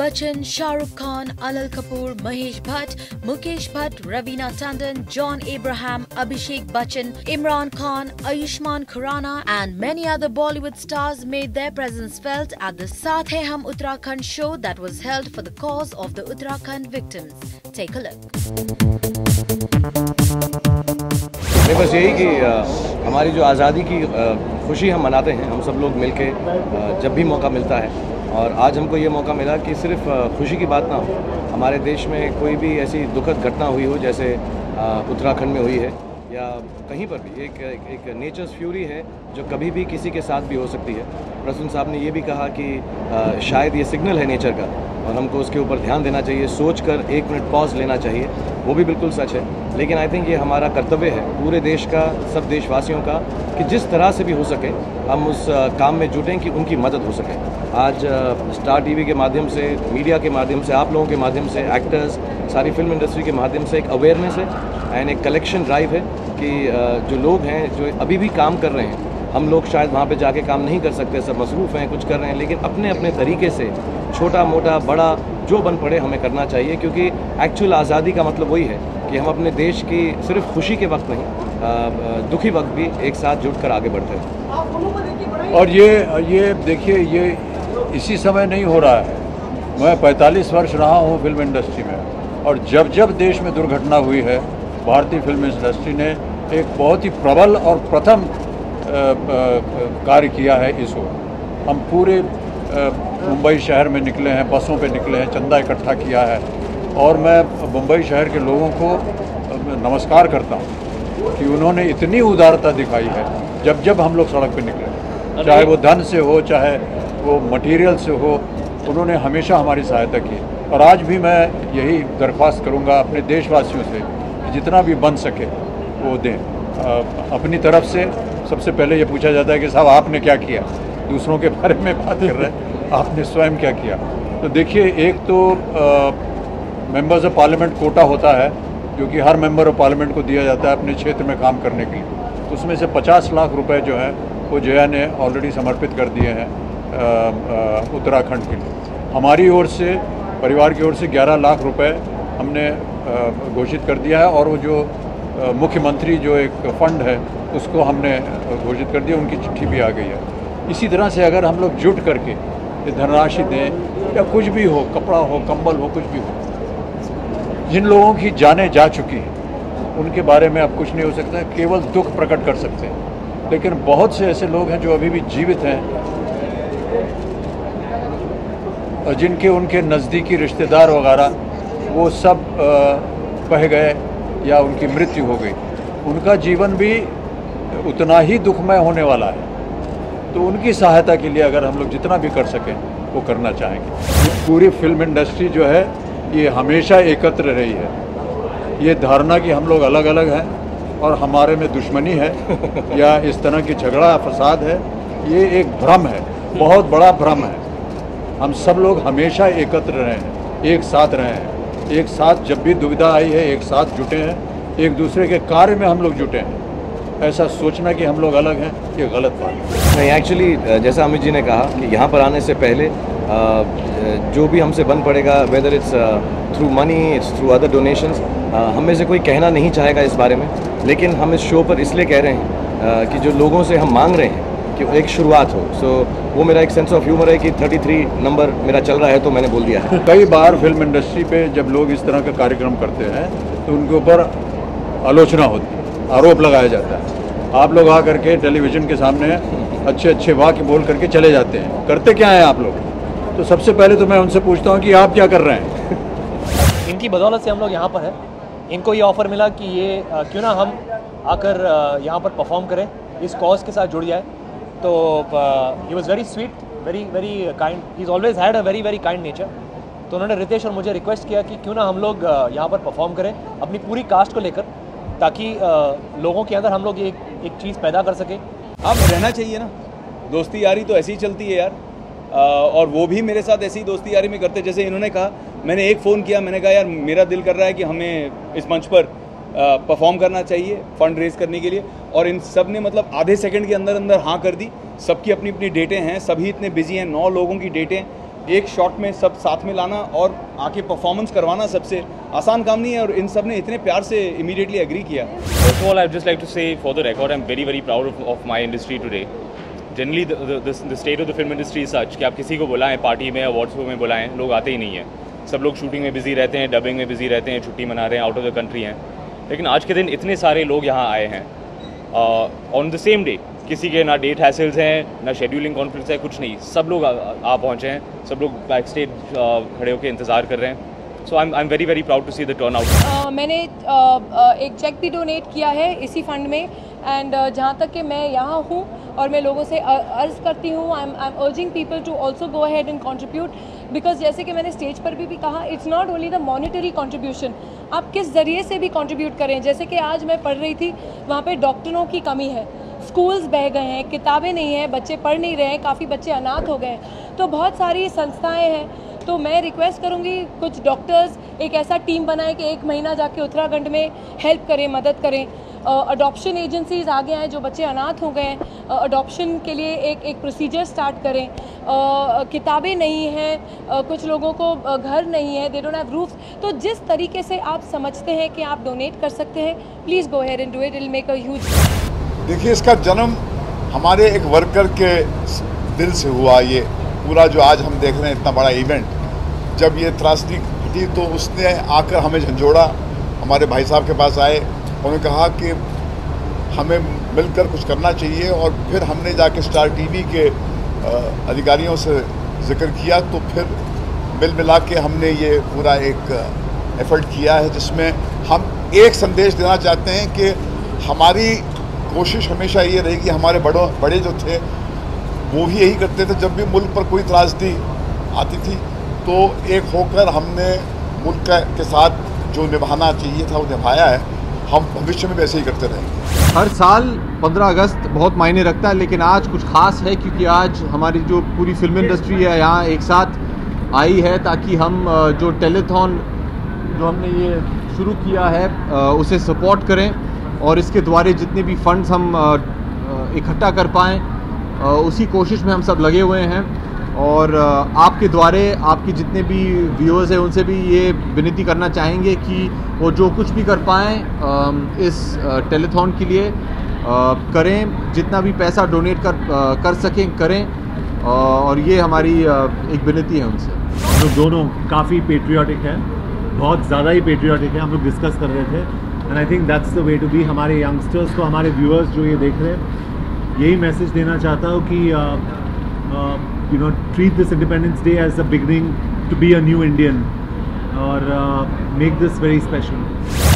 Bachchan, Shah Rukh Khan, Anil Kapoor, Mahesh Bhatt, Mukesh Bhatt, Raveena Tandon, John Abraham, Abhishek Bachchan, Imran Khan, Ayushmann Khurrana and many other Bollywood stars made their presence felt at the Saath Hai Hum Uttarakhand show that was held for the cause of the Uttarakhand victims. Take a look. नहीं, बस यही कि हमारी जो आज़ादी की खुशी हम मनाते हैं, हम सब लोग मिलके जब भी मौका मिलता है। और आज हमको ये मौका मिला कि सिर्फ खुशी की बात ना हो, हमारे देश में कोई भी ऐसी दुखद घटना हुई हो जैसे उत्तराखंड में हुई है या कहीं पर भी एक नेचर्स फ्यूरी है जो कभी भी किसी के साथ भी हो सकती है। प्रसून साहब ने ये भी कहा कि शायद ये सिग्नल है नेचर का और हमको उसके ऊपर ध्यान देना चाहिए, सोच कर 1 मिनट पॉज लेना चाहिए। वो भी बिल्कुल सच है, लेकिन आई थिंक ये हमारा कर्तव्य है पूरे देश का, सब देशवासियों का, कि जिस तरह से भी हो सके हम उस काम में जुटें कि उनकी मदद हो सके। आज स्टार टीवी के माध्यम से, मीडिया के माध्यम से, आप लोगों के माध्यम से, एक्टर्स, सारी फिल्म इंडस्ट्री के माध्यम से एक अवेयरनेस है एंड एक कलेक्शन ड्राइव है कि जो लोग हैं जो अभी भी काम कर रहे हैं, हम लोग शायद वहाँ पे जाके काम नहीं कर सकते, सब मसरूफ़ हैं, कुछ कर रहे हैं, लेकिन अपने अपने तरीके से छोटा मोटा बड़ा जो बन पड़े हमें करना चाहिए, क्योंकि एक्चुअल आज़ादी का मतलब वही है कि हम अपने देश की सिर्फ खुशी के वक्त नहीं, दुखी वक्त भी एक साथ जुट कर आगे बढ़ते हैं। और ये देखिए, ये इसी समय नहीं हो रहा है। मैं 45 वर्ष रहा हूँ फिल्म इंडस्ट्री में, और जब जब देश में दुर्घटना हुई है, भारतीय फिल्म इंडस्ट्री ने एक बहुत ही प्रबल और प्रथम कार्य किया है इस ओर। हम पूरे मुंबई शहर में निकले हैं, बसों पे निकले हैं, चंदा इकट्ठा किया है, और मैं मुंबई शहर के लोगों को नमस्कार करता हूँ कि उन्होंने इतनी उदारता दिखाई है जब जब हम लोग सड़क पे निकले, चाहे वो धन से हो, चाहे वो मटेरियल से हो, उन्होंने हमेशा हमारी सहायता की। और आज भी मैं यही दरख्वास्त करूँगा अपने देशवासियों से कि जितना भी बन सके वो दें। अपनी तरफ से सबसे पहले ये पूछा जाता है कि साहब आपने क्या किया, दूसरों के बारे में बात कर रहे हैं, आपने स्वयं क्या किया। तो देखिए, एक तो मेंबर्स ऑफ पार्लियामेंट कोटा होता है जो कि हर मेंबर ऑफ पार्लियामेंट को दिया जाता है अपने क्षेत्र में काम करने के लिए। उसमें से 50 लाख रुपए जो है वो जया ने ऑलरेडी समर्पित कर दिए हैं उत्तराखंड के लिए। हमारी ओर से, परिवार की ओर से 11 लाख रुपए हमने घोषित कर दिया है, और वो जो मुख्यमंत्री जो एक फंड है उसको हमने घोषित कर दिया, उनकी चिट्ठी भी आ गई है। इसी तरह से अगर हम लोग जुट करके धनराशि दें या कुछ भी हो, कपड़ा हो, कंबल हो, कुछ भी हो, जिन लोगों की जानें जा चुकी हैं उनके बारे में अब कुछ नहीं हो सकता, केवल दुख प्रकट कर सकते हैं। लेकिन बहुत से ऐसे लोग हैं जो अभी भी जीवित हैं और जिनके उनके नज़दीकी रिश्तेदार वगैरह वो सब बह गए या उनकी मृत्यु हो गई, उनका जीवन भी उतना ही दुखमय होने वाला है। तो उनकी सहायता के लिए अगर हम लोग जितना भी कर सकें वो करना चाहेंगे। पूरी फिल्म इंडस्ट्री जो है ये हमेशा एकत्र रही है। ये धारणा कि हम लोग अलग अलग हैं और हमारे में दुश्मनी है या इस तरह की झगड़ा फसाद है, ये एक भ्रम है, बहुत बड़ा भ्रम है। हम सब लोग हमेशा एकत्र रहे हैं, एक साथ रहे हैं, एक साथ जब भी दुविधा आई है एक साथ जुटे हैं, एक दूसरे के कार्य में हम लोग जुटे हैं। ऐसा सोचना कि हम लोग अलग हैं, ये गलत बात है। नहीं, एक्चुअली जैसा अमित जी ने कहा कि यहाँ पर आने से पहले जो भी हमसे बन पड़ेगा, whether it's through money, it's through other donations, हम में से कोई कहना नहीं चाहेगा इस बारे में, लेकिन हम इस शो पर इसलिए कह रहे हैं कि जो लोगों से हम मांग रहे हैं कि एक शुरुआत हो। सो वो मेरा एक सेंस ऑफ ह्यूमर है कि 33 नंबर मेरा चल रहा है तो मैंने बोल दिया है। कई बार फिल्म इंडस्ट्री पे जब लोग इस तरह का कार्यक्रम करते हैं तो उनके ऊपर आलोचना होती है, आरोप लगाया जाता है। आप लोग आ करके टेलीविज़न के सामने अच्छे अच्छे वाक्य बोल करके चले जाते हैं, करते क्या हैं आप लोग? तो सबसे पहले तो मैं उनसे पूछता हूँ कि आप क्या कर रहे हैं? इनकी बदौलत से हम लोग यहाँ पर हैं। इनको ये ऑफ़र मिला कि ये क्यों ना हम आकर यहाँ पर परफॉर्म करें, इस कॉज के साथ जुड़ जाए। तो he was very sweet, very very kind, he is always had a very very kind nature. तो उन्होंने रितेश और मुझे रिक्वेस्ट किया कि क्यों ना हम लोग यहाँ पर परफॉर्म करें अपनी पूरी कास्ट को लेकर, ताकि लोगों के अंदर हम लोग एक चीज़ पैदा कर सकें। अब रहना चाहिए ना, दोस्ती यारी तो ऐसी ही चलती है यार। और वो भी मेरे साथ ऐसी दोस्ती यारी में करते, जैसे इन्होंने कहा, मैंने एक फ़ोन किया, मैंने कहा यार मेरा दिल कर रहा है कि हमें इस मंच पर परफॉर्म करना चाहिए फंड रेज करने के लिए, और इन सब ने मतलब आधे सेकंड के अंदर अंदर हाँ कर दी। सबकी अपनी अपनी डेटें हैं, सभी इतने बिजी हैं, 9 लोगों की डेटें एक शॉट में सब साथ में लाना और आके परफॉर्मेंस करवाना सबसे आसान काम नहीं है, और इन सब ने इतने प्यार से इमीडिएटली एग्री किया। First of all, I'd just like to say, for the record, I'm very, very proud of my industry today. Generally, the state of the film industry is such कि आप किसी को बुलाएं पार्टी में, awards में बुलाएं, लोग आते ही नहीं हैं। सब लोग शूटिंग में बिजी रहते हैं, डबिंग में बिजी रहते हैं, छुट्टी मना रहे हैं, आउट ऑफ द कंट्री हैं। लेकिन आज के दिन इतने सारे लोग यहाँ आए हैं ऑन द सेम डे। किसी के ना डेट हैसल्स हैं, ना शेड्यूलिंग कॉन्फ्लिक्ट्स है, कुछ नहीं, सब लोग आ पहुँचे हैं, सब लोग बैक स्टेज खड़े होकर इंतज़ार कर रहे हैं। So I am very very proud to see the turnout. मैंने एक चेक भी डोनेट किया है इसी फंड में, एंड जहाँ तक कि मैं यहाँ हूँ और मैं लोगों से अर्ज़ करती हूँ, I am urging people to also go ahead and contribute, because जैसे कि मैंने स्टेज पर भी कहा, it's not only the monetary contribution, आप किस ज़रिए से भी कंट्रीब्यूट करें। जैसे कि आज मैं पढ़ रही थी, वहाँ पे डॉक्टरों की कमी है, स्कूल्स बह गए हैं, किताबें नहीं हैं, बच्चे पढ़ नहीं रहे हैं, काफ़ी बच्चे अनाथ हो गए हैं, तो बहुत सारी संस्थाएं हैं। तो मैं रिक्वेस्ट करूंगी कुछ डॉक्टर्स एक ऐसा टीम बनाएं कि 1 महीना जाके उत्तराखंड में हेल्प करें, मदद करें। अडॉप्शन एजेंसीज आगे आएँ, जो बच्चे अनाथ हो गए हैं, अडॉप्शन के लिए एक प्रोसीजर स्टार्ट करें। किताबें नहीं हैं, कुछ लोगों को घर नहीं है, दे डोंट हैव रूफ्स। तो जिस तरीके से आप समझते हैं कि आप डोनेट कर सकते हैं, please go ahead and do it, it will make a huge. देखिए, इसका जन्म हमारे एक वर्कर के दिल से हुआ। ये पूरा जो आज हम देख रहे हैं इतना बड़ा इवेंट, जब ये त्रासदी घटी तो उसने आकर हमें झंझोड़ा, हमारे भाई साहब के पास आए, उन्होंने कहा कि हमें मिलकर कुछ करना चाहिए, और फिर हमने जाके स्टार टीवी के अधिकारियों से जिक्र किया, तो फिर मिल मिला के हमने ये पूरा एक एफर्ट किया है, जिसमें हम एक संदेश देना चाहते हैं कि हमारी कोशिश हमेशा ये रही कि हमारे बड़े जो थे वो भी यही करते थे, जब भी मुल्क पर कोई त्रासदी आती थी तो एक होकर हमने मुल्क के साथ जो निभाना चाहिए था वो निभाया है। हम भविष्य में वैसे ही करते रहेंगे। हर साल 15 अगस्त बहुत मायने रखता है, लेकिन आज कुछ खास है क्योंकि आज हमारी जो पूरी फिल्म इंडस्ट्री है यहाँ एक साथ आई है, ताकि हम जो टेलीथॉन जो हमने ये शुरू किया है उसे सपोर्ट करें, और इसके द्वारा जितने भी फंड्स हम इकट्ठा कर पाएँ उसी कोशिश में हम सब लगे हुए हैं। और आपके द्वारे आपके जितने भी व्यूअर्स हैं उनसे भी ये विनती करना चाहेंगे कि वो जो कुछ भी कर पाएँ इस टेलीथॉन के लिए करें, जितना भी पैसा डोनेट कर सकें करें, और ये हमारी एक विनती है उनसे। हम लोग दोनों काफ़ी पेट्रियाटिक हैं, बहुत ज़्यादा ही पेट्रियाटिक हैं। हम लोग डिस्कस कर रहे थे, and I think that's the way to be. हमारे यंगस्टर्स को, हमारे व्यूअर्स जो ये देख रहे हैं, यही मैसेज देना चाहता हूँ कि treat this Independence Day as a beginning to be a new Indian, or make this very special.